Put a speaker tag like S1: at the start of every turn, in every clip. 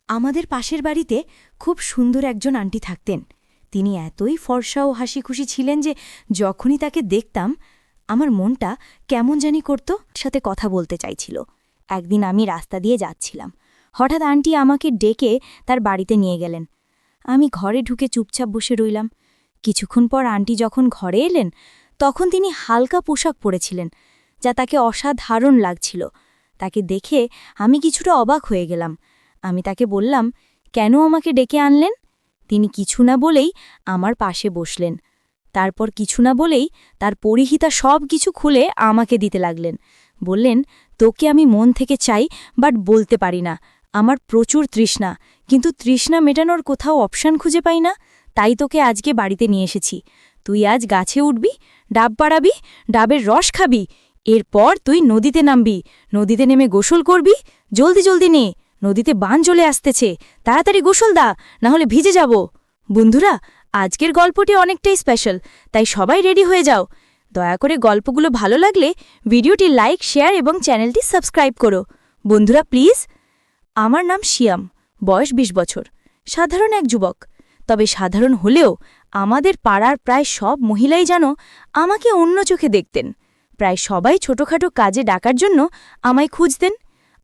S1: আমাদের পাশের বাড়িতে খুব সুন্দর একজন আন্টি থাকতেন। তিনি এতই ফর্সা ও হাসিখুশি ছিলেন যে যখনই তাকে দেখতাম আমার মনটা কেমন জানি করত, সাথে কথা বলতে চাইছিল। একদিন আমি রাস্তা দিয়ে যাচ্ছিলাম, হঠাৎ আন্টি আমাকে ডেকে তার বাড়িতে নিয়ে গেলেন। আমি ঘরে ঢুকে চুপচাপ বসে রইলাম। কিছুক্ষণ পর আন্টি যখন ঘরে এলেন তখন তিনি হালকা পোশাক পরেছিলেন, যা তাকে অসাধারণ লাগছিল। তাকে দেখে আমি কিছুটা অবাক হয়ে গেলাম। আমি তাকে বললাম, কেন আমাকে ডেকে আনলেন? তিনি কিছু না বলেই আমার পাশে বসলেন। তারপর কিছু না বলেই তার পরিহিতা সব কিছু খুলে আমাকে দিতে লাগলেন। বললেন, তোকে আমি মন থেকে চাই, বাট বলতে পারি না। আমার প্রচুর তৃষ্ণা, কিন্তু তৃষ্ণা মেটানোর কোথাও অপশান খুঁজে পাই না। তাই তোকে আজকে বাড়িতে নিয়ে এসেছি। তুই আজ গাছে উঠবি, ডাব বাড়াবি, ডাবের রস খাবি, এরপর তুই নদীতে নামবি, নদীতে নেমে গোসল করবি। জলদি জলদি নে, নদীতে বান চলে আসতেছে, তাড়াতাড়ি গোসল দা, না হলে ভিজে যাব। বন্ধুরা, আজকের গল্পটি অনেকটাই স্পেশাল, তাই সবাই রেডি হয়ে যাও। দয়া করে গল্পগুলো ভালো লাগলে ভিডিওটি লাইক, শেয়ার এবং চ্যানেলটি সাবস্ক্রাইব করো। বন্ধুরা প্লিজ। আমার নাম শিয়াম, বয়স ২০ বছর, সাধারণ এক যুবক। তবে সাধারণ হলেও আমাদের পাড়ার প্রায় সব মহিলাই যেন আমাকে অন্য চোখে দেখতেন। প্রায় সবাই ছোটখাটো কাজে ডাকার জন্য আমায় খুঁজতেন।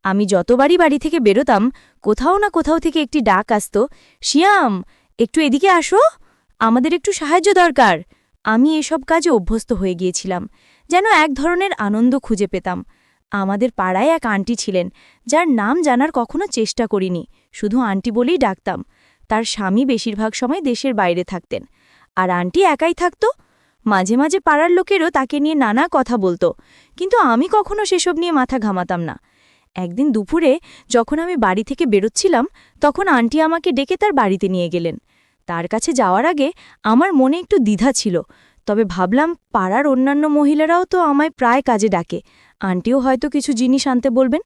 S1: আমি যতবারই বাড়ি থেকে বেরোতাম কোথাও না কোথাও থেকে একটি ডাক আসত, শিয়াম, একটু এদিকে আসো, আমাদের একটু সাহায্য দরকার। আমি এসব কাজে অভ্যস্ত হয়ে গিয়েছিলাম, যেন এক ধরনের আনন্দ খুঁজে পেতাম। আমাদের পাড়ায় এক আন্টি ছিলেন, যার নাম জানার কখনো চেষ্টা করিনি, শুধু আন্টি বলেই ডাকতাম। তার স্বামী বেশিরভাগ সময় দেশের বাইরে থাকতেন, আর আন্টি একাই থাকত। মাঝে মাঝে পাড়ার লোকেরও তাকে নিয়ে নানা কথা বলতো, কিন্তু আমি কখনো সেসব নিয়ে মাথা ঘামাতাম না। একদিন দুপুরে যখন আমি বাড়ি থেকে বেরোচ্ছিলাম তখন আন্টি আমাকে ডেকে তার বাড়িতে নিয়ে গেলেন। তার কাছে যাওয়ার আগে আমার মনে একটু দ্বিধা ছিল, তবে ভাবলাম পাড়ার অন্যান্য মহিলারাও তো আমায় প্রায় কাজে ডাকে, আন্টিও হয়তো কিছু জিনিস আনতে বলবেন।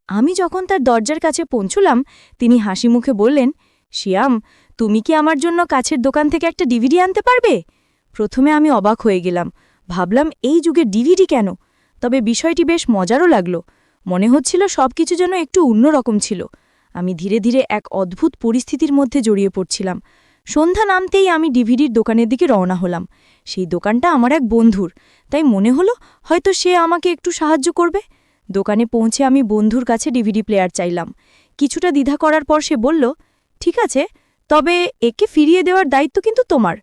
S1: আমি যখন তার দরজার কাছে পৌঁছলাম তিনি হাসি মুখে বললেন, শিয়াম, তুমি কি আমার জন্য কাছের দোকান থেকে একটা ডিভিডি আনতে পারবে? প্রথমে আমি অবাক হয়ে গেলাম, ভাবলাম এই যুগে ডিভিডি কেন? তবে বিষয়টি বেশ মজারও লাগলো। মনে হচ্ছিল সবকিছু যেন একটু অন্যরকম ছিল। আমি ধীরে ধীরে এক অদ্ভুত পরিস্থিতির মধ্যে জড়িয়ে পড়ছিলাম। সন্ধ্যা নামতেই আমি ডিভিডির দোকানের দিকে রওনা হলাম। সেই দোকানটা আমার এক বন্ধুর, তাই মনে হলো হয়তো সে আমাকে একটু সাহায্য করবে। দোকানে পৌঁছে আমি বন্ধুর কাছে ডিভিডি প্লেয়ার চাইলাম। কিছুটা দ্বিধা করার পর সে বলল, ঠিক আছে, তবে একে ফিরিয়ে দেওয়ার দায়িত্ব কিন্তু তোমার।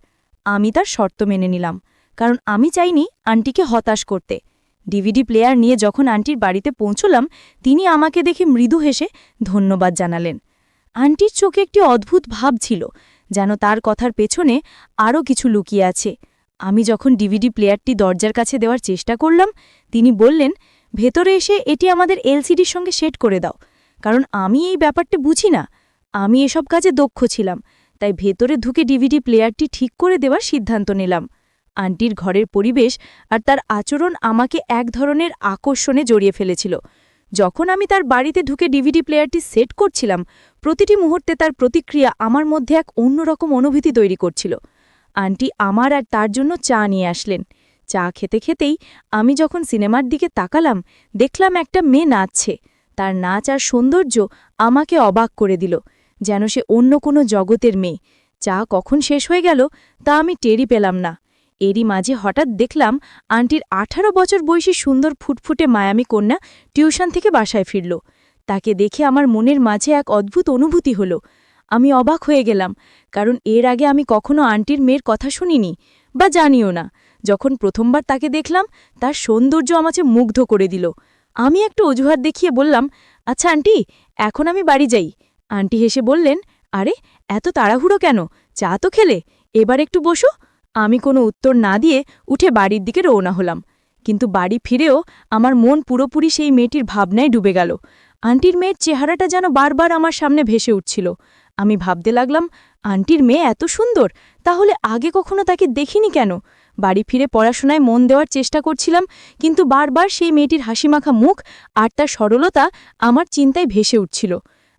S1: আমি তার শর্ত মেনে নিলাম, কারণ আমি চাইনি আন্টিকে হতাশ করতে। ডিভিডি প্লেয়ার নিয়ে যখন আন্টির বাড়িতে পৌঁছলাম তিনি আমাকে দেখে মৃদু হেসে ধন্যবাদ জানালেন। আন্টির চোখে একটি অদ্ভুত ভাব ছিল, যেন তার কথার পেছনে আরও কিছু লুকিয়ে আছে। আমি যখন ডিভিডি প্লেয়ারটি দরজার কাছে দেওয়ার চেষ্টা করলাম তিনি বললেন, ভেতরে এসে এটি আমাদের এলসিডির সঙ্গে সেট করে দাও, কারণ আমি এই ব্যাপারটা বুঝি না। আমি এসব কাজে দক্ষ ছিলাম, তাই ভেতরে ঢুকে ডিভিডি প্লেয়ারটি ঠিক করে দেওয়ার সিদ্ধান্ত নিলাম। আন্টির ঘরের পরিবেশ আর তার আচরণ আমাকে এক ধরনের আকর্ষণে জড়িয়ে ফেলেছিল। যখন আমি তার বাড়িতে ঢুকে ডিভিডি প্লেয়ারটি সেট করছিলাম প্রতিটি মুহূর্তে তার প্রতিক্রিয়া আমার মধ্যে এক অন্যরকম অনুভূতি তৈরি করছিল। আন্টি আমার আর তার জন্য চা নিয়ে আসলেন। চা খেতে খেতেই আমি যখন সিনেমার দিকে তাকালাম দেখলাম একটা মেয়ে নাচছে। তার নাচ আর সৌন্দর্য আমাকে অবাক করে দিল, যেন সে অন্য কোনো জগতের মেয়ে। চা কখন শেষ হয়ে গেল তা আমি টেরই পেলাম না। এরই মাঝে হঠাৎ দেখলাম আন্টির ১৮ বছর বয়সী সুন্দর ফুটফুটে মায়ামি কন্যা টিউশন থেকে বাসায় ফিরল। তাকে দেখে আমার মনের মাঝে এক অদ্ভুত অনুভূতি হলো। আমি অবাক হয়ে গেলাম, কারণ এর আগে আমি কখনো আন্টির মেয়ের কথা শুনিনি বা জানিও না। যখন প্রথমবার তাকে দেখলাম তার সৌন্দর্য আমাকে মুগ্ধ করে দিল। আমি একটু অজুহাত দেখিয়ে বললাম, আচ্ছা আন্টি, এখন আমি বাড়ি যাই। আন্টি হেসে বললেন, আরে এত তাড়াহুড়ো কেন, চা তো খেলে, এবার একটু বসো। আমি কোনো উত্তর না দিয়ে উঠে বাড়ির দিকে রওনা হলাম, কিন্তু বাড়ি ফিরেও আমার মন পুরোপুরি সেই মেয়েটির ভাবনায় ডুবে গেল। আন্টির মেয়ের চেহারাটা যেন বারবার আমার সামনে ভেসে উঠছিল। আমি ভাবতে লাগলাম, আন্টির মেয়ে এত সুন্দর, তাহলে আগে কখনো তাকে দেখিনি কেন? বাড়ি ফিরে পড়াশোনায় মন দেওয়ার চেষ্টা করছিলাম, কিন্তু বারবার সেই মেয়েটির হাসিমাখা মুখ আর তার সরলতা আমার চিন্তায় ভেসে উঠছিল।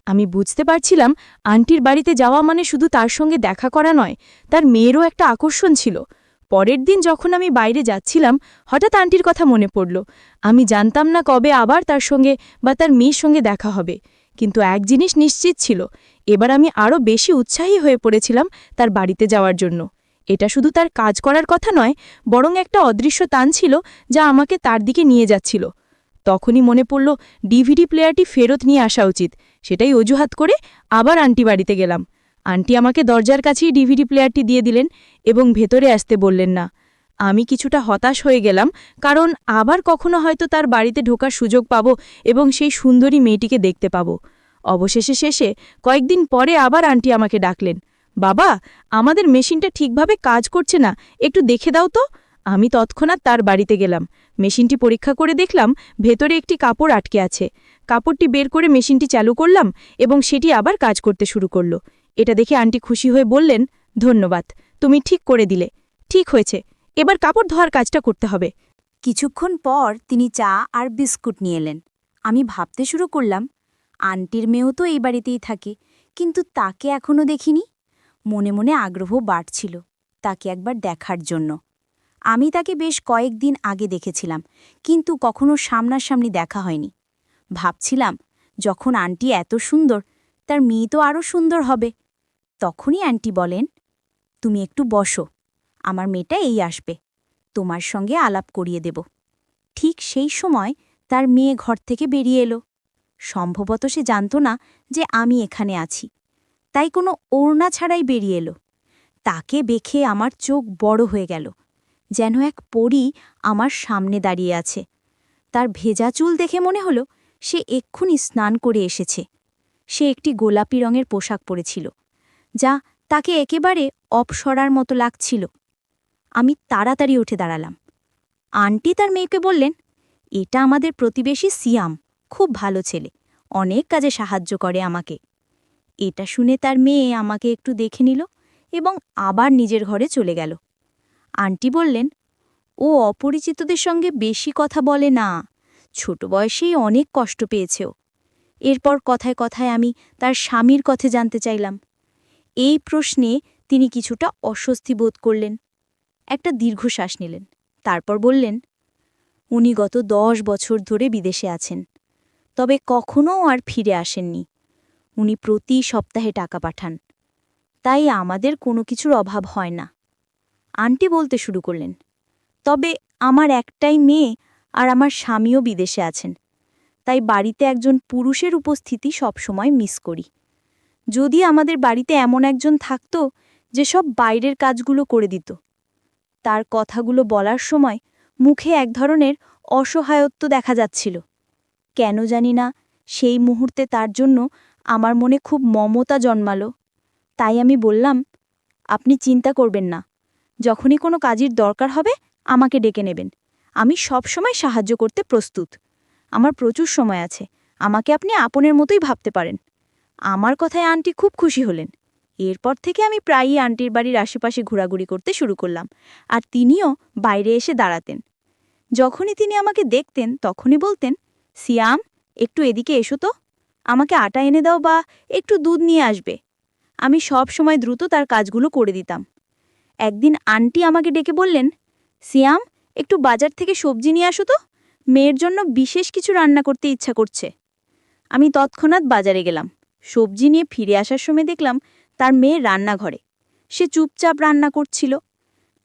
S1: আমি বুঝতে পারছিলাম আন্টির বাড়িতে যাওয়া মানে শুধু তার সঙ্গে দেখা করা নয়, তার মেয়েরও একটা আকর্ষণ ছিল। পরের দিন যখন আমি বাইরে যাচ্ছিলাম হঠাৎ আন্টির কথা মনে পড়ল। আমি জানতাম না কবে আবার তার সঙ্গে বা তার মেয়ের সঙ্গে দেখা হবে,
S2: কিন্তু এক জিনিস নিশ্চিত ছিল, এবার আমি আরও বেশি উৎসাহী হয়ে পড়েছিলাম তার বাড়িতে যাওয়ার জন্য। এটা শুধু তার কাজ করার কথা নয়, বরং একটা অদৃশ্য টান ছিল যা আমাকে তার দিকে নিয়ে যাচ্ছিল। তখনই মনে পড়ল ডিভিডি প্লেয়ারটি ফেরত নিয়ে আসা উচিত। সেটাই অজুহাত করে আবার আন্টি বাড়িতে গেলাম। আন্টি আমাকে দরজার কাছেই ডিভিডি প্লেয়ারটি দিয়ে দিলেন এবং ভেতরে আসতে বললেন না। আমি কিছুটা হতাশ হয়ে গেলাম, কারণ আবার কখনো হয়তো তার বাড়িতে ঢোকার সুযোগ পাব এবং সেই সুন্দরী মেয়েটিকে দেখতে পাব। শেষে কয়েকদিন পরে আবার আন্টি আমাকে ডাকলেন। বাবা, আমাদের মেশিনটা ঠিকভাবে কাজ করছে না, একটু দেখে দাও তো। আমি তৎক্ষণাৎ তার বাড়িতে গেলাম। মেশিনটি পরীক্ষা করে দেখলাম ভেতরে একটি কাপড় আটকে আছে। কাপড়টি বের করে মেশিনটি চালু করলাম এবং সেটি আবার কাজ করতে শুরু করল। এটা দেখে আন্টি খুশি হয়ে বললেন, ধন্যবাদ, তুমি ঠিক করে দিলে। ঠিক হয়েছে, এবার কাপড় ধোয়ার কাজটা করতে হবে।
S1: কিছুক্ষণ পর তিনি চা আর বিস্কুট নিয়ে এলেন। আমি ভাবতে শুরু করলাম, আন্টির মেয়েও তো এই বাড়িতেই থাকে, কিন্তু তাকে এখনও দেখিনি। মনে মনে আগ্রহ বাড়ছিল তাকে একবার দেখার জন্য। আমি তাকে বেশ কয়েকদিন আগে দেখেছিলাম, কিন্তু কখনো সামনাসামনি দেখা হয়নি। ভাবছিলাম, যখন আন্টি এত সুন্দর, তার মেয়ে তো আরও সুন্দর হবে। তখনই আন্টি বলেন, তুমি একটু বসো, আমার মেয়েটা এই আসবে, তোমার সঙ্গে আলাপ করিয়ে দেব। ঠিক সেই সময় তার মেয়ে ঘর থেকে বেরিয়ে এলো। সম্ভবত সে জানত না যে আমি এখানে আছি, তাই কোনো ওড়না ছাড়াই বেরিয়ে এলো। তাকে দেখে আমার চোখ বড় হয়ে গেল, যেন এক পরী আমার সামনে দাঁড়িয়ে আছে। তার ভেজা চুল দেখে মনে হলো সে এক্ষুনি স্নান করে এসেছে। সে একটি গোলাপি রঙের পোশাক পরেছিল, যা তাকে একেবারে অপসরার মতো লাগছিল। আমি তাড়াতাড়ি উঠে দাঁড়ালাম। আন্টি তার মেয়েকে বললেন, এটা আমাদের প্রতিবেশী সিয়াম, খুব ভালো ছেলে, অনেক কাজে সাহায্য করে আমাকে। এটা শুনে তার মেয়ে আমাকে একটু দেখে নিল এবং আবার নিজের ঘরে চলে গেল। আন্টি বললেন, ও অপরিচিতদের সঙ্গে বেশি কথা বলে না, ছোট বয়সেই অনেক কষ্ট পেয়েছে ও। এরপর কথায় কথায় আমি তার স্বামীর কথা জানতে চাইলাম। এই প্রশ্নে তিনি কিছুটা অস্বস্তি বোধ করলেন, একটা দীর্ঘশ্বাস নিলেন, তারপর বললেন, উনি গত 10 বছর ধরে বিদেশে আছেন, তবে কখনও আর ফিরে আসেননি। উনি প্রতি সপ্তাহে টাকা পাঠান, তাই আমাদের কোনো কিছুর অভাব হয় না। আন্টি বলতে শুরু করলেন, তবে আমার একটাই মেয়ে আর আমার স্বামীও বিদেশে আছেন, তাই বাড়িতে একজন পুরুষের উপস্থিতি সবসময় মিস করি। যদি আমাদের বাড়িতে এমন একজন থাকত যে সব বাইরের কাজগুলো করে দিত। তার কথাগুলো বলার সময় মুখে এক ধরনের অসহায়ত্ব দেখা যাচ্ছিল। কেন জানি না, সেই মুহূর্তে তার জন্য আমার মনে খুব মমতা জন্মালো। তাই আমি বললাম, আপনি চিন্তা করবেন না, যখনই কোনো কাজের দরকার হবে আমাকে ডেকে নেবেন, আমি সব সময় সাহায্য করতে প্রস্তুত। আমার প্রচুর সময় আছে, আমাকে আপনি আপনের মতোই ভাবতে পারেন। আমার কথায় আন্টি খুব খুশি হলেন। এরপর থেকে আমি প্রায়ই আন্টির বাড়ির আশেপাশে ঘোরাঘুরি করতে শুরু করলাম, আর তিনিও বাইরে এসে দাঁড়াতেন। যখনই তিনি আমাকে দেখতেন তখনই বলতেন, সিয়াম, একটু এদিকে এসো তো, আমাকে আটা এনে দাও বা একটু দুধ নিয়ে আসবে। আমি সব সময় দ্রুত তার কাজগুলো করে দিতাম। একদিন আন্টি আমাকে ডেকে বললেন, সিয়াম, একটু বাজার থেকে সবজি নিয়ে আসো তো, মেয়ের জন্য বিশেষ কিছু রান্না করতে ইচ্ছা করছে। আমি তৎক্ষণাৎ বাজারে গেলাম। সবজি নিয়ে ফিরে আসার সময় দেখলাম তার মেয়ে রান্নাঘরে। সে চুপচাপ রান্না করছিল।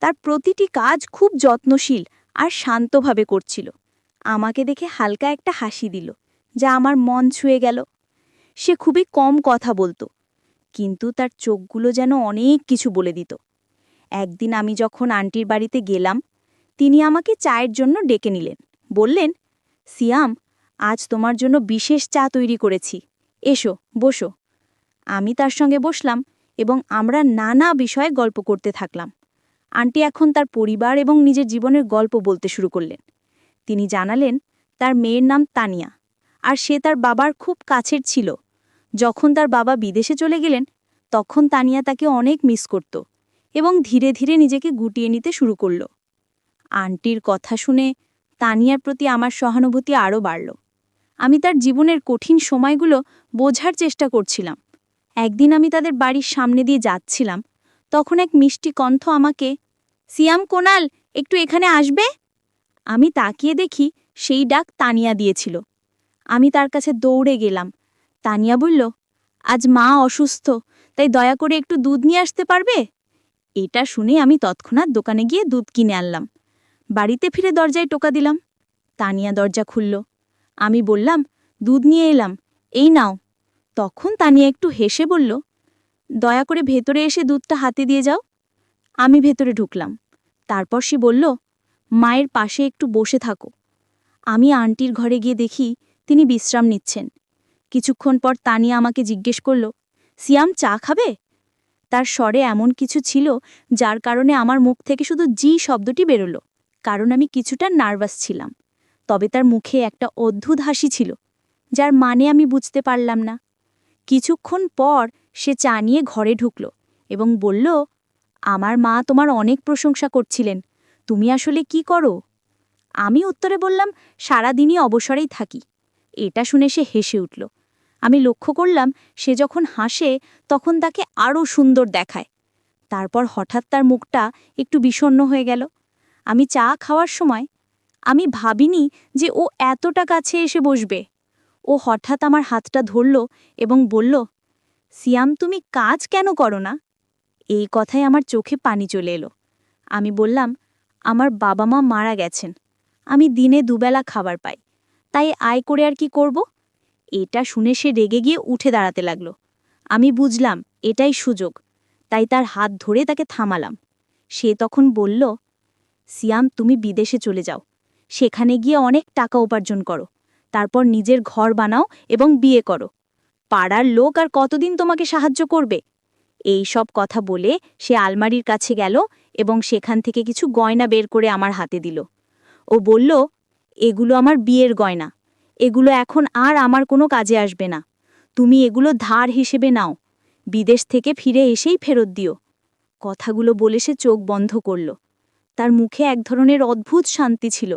S1: তার প্রতিটি কাজ খুব যত্নশীল আর শান্তভাবে করছিল। আমাকে দেখে হালকা একটা হাসি দিল, যা আমার মন ছুঁয়ে গেল। সে খুবই কম কথা বলতো, কিন্তু তার চোখগুলো যেন অনেক কিছু বলে দিত। একদিন আমি যখন আন্টির বাড়িতে গেলাম, তিনি আমাকে চায়ের জন্য ডেকে নিলেন। বললেন, সিয়াম, আজ তোমার জন্য বিশেষ চা তৈরি করেছি, এসো, বসো। আমি তার সঙ্গে বসলাম এবং আমরা নানা বিষয়ে গল্প করতে থাকলাম। আন্টি এখন তার পরিবার এবং নিজের জীবনের গল্প বলতে শুরু করলেন। তিনি জানালেন তার মেয়ের নাম তানিয়া, আর সে তার বাবার খুব কাছের ছিল। যখন তার বাবা বিদেশে চলে গেলেন, তখন তানিয়া তাকে অনেক মিস করত এবং ধীরে ধীরে নিজেকে গুটিয়ে নিতে শুরু করল। আন্টির কথা শুনে তানিয়ার প্রতি আমার সহানুভূতি আরও বাড়ল। আমি তার জীবনের কঠিন সময়গুলো বোঝার চেষ্টা করছিলাম। একদিন আমি তাদের বাড়ির সামনে দিয়ে যাচ্ছিলাম, তখন এক মিষ্টি কণ্ঠ আমাকে, সিয়াম, কোনাল, একটু এখানে আসবে? আমি তাকিয়ে দেখি সেই ডাক তানিয়া দিয়েছিল। আমি তার কাছে দৌড়ে গেলাম,
S2: তানিয়া বলল, আজ মা অসুস্থ, তাই দয়া করে একটু দুধ নিয়ে আসতে পারবে? এটা শুনে আমি তৎক্ষণাৎ দোকানে গিয়ে দুধ কিনে আনলাম। বাড়িতে ফিরে দরজায় টোকা দিলাম। তানিয়া দরজা খুলল। আমি বললাম, দুধ নিয়ে এলাম, এই নাও। তখন তানিয়া একটু হেসে বলল, দয়া করে ভেতরে এসে দুধটা হাতে দিয়ে যাও। আমি ভেতরে ঢুকলাম। তারপর সে বলল, মায়ের পাশে একটু বসে থাকো। আমি আন্টির ঘরে গিয়ে দেখি তিনি বিশ্রাম নিচ্ছেন। কিছুক্ষণ পর তানিয়া আমাকে জিজ্ঞেস করল, সিয়াম চা খাবে? তার স্বরে এমন কিছু ছিল যার কারণে আমার মুখ থেকে শুধু জি শব্দটি বেরোলো, কারণ আমি কিছুটা নার্ভাস ছিলাম। তবে তার মুখে একটা অদ্ভুত হাসি ছিল, যার মানে আমি বুঝতে পারলাম না। কিছুক্ষণ পর সে চা নিয়ে ঘরে ঢুকল এবং বলল, আমার মা তোমার অনেক প্রশংসা করছিলেন, তুমি আসলে কি করো? আমি উত্তরে বললাম, সারাদিনই অবসরেই থাকি। এটা শুনে সে হেসে উঠল। আমি লক্ষ্য করলাম সে যখন হাসে তখন তাকে আরও সুন্দর দেখায়। তারপর হঠাৎ তার মুখটা একটু বিষণ্ণ হয়ে গেল। আমি চা খাওয়ার সময় আমি ভাবিনি যে ও এতটা কাছে এসে বসবে। ও হঠাৎ আমার হাতটা ধরল এবং বলল, সিয়াম তুমি কাজ কেন করো না? এই কথায় আমার চোখে পানি চলে এলো। আমি বললাম, আমার বাবা মা মারা গেছেন, আমি দিনে দুবেলা খাবার পাই, তাই আয় করে আর কি করব? এটা শুনে সে রেগে গিয়ে উঠে দাঁড়াতে লাগলো। আমি বুঝলাম এটাই সুযোগ, তাই তার হাত ধরে তাকে থামালাম। সে তখন বলল, সিয়াম তুমি বিদেশে চলে যাও, সেখানে গিয়ে অনেক টাকা উপার্জন করো, তারপর নিজের ঘর বানাও এবং বিয়ে করো। পাড়ার লোক আর কতদিন তোমাকে সাহায্য করবে? এই সব কথা বলে সে আলমারির কাছে গেল এবং সেখান থেকে কিছু গয়না বের করে আমার হাতে দিল। ও বলল, এগুলো আমার বিয়ের গয়না, এগুলো এখন আর আমার কোনো কাজে আসবে না, তুমি এগুলো ধার হিসেবে নাও, বিদেশ থেকে ফিরে এসেই ফেরত দিও। কথাগুলো বলে সে চোখ বন্ধ করল। তার মুখে এক ধরনের অদ্ভুত শান্তি ছিল।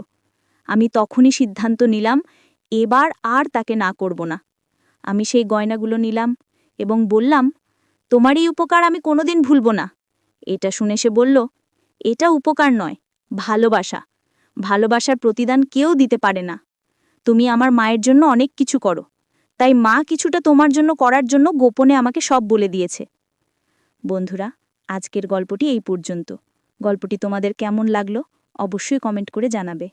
S2: আমি তখনই সিদ্ধান্ত নিলাম, এবার আর তাকে না করব না। আমি সেই গয়নাগুলো নিলাম এবং বললাম, তোমার এই উপকার আমি কোনোদিন ভুলব না। এটা শুনে সে বলল, এটা উপকার নয়, ভালোবাসা। ভালোবাসার প্রতিদান কেউ দিতে পারে না। তুমি আমার মায়ের জন্য অনেক কিছু করো, তাই মা কিছুটা তোমার জন্য করার জন্য গোপনে আমাকে সব বলে দিয়েছে। বন্ধুরা, আজকের গল্পটি এই পর্যন্ত। গল্পটি তোমাদের কেমন লাগলো অবশ্যই কমেন্ট করে জানাবে।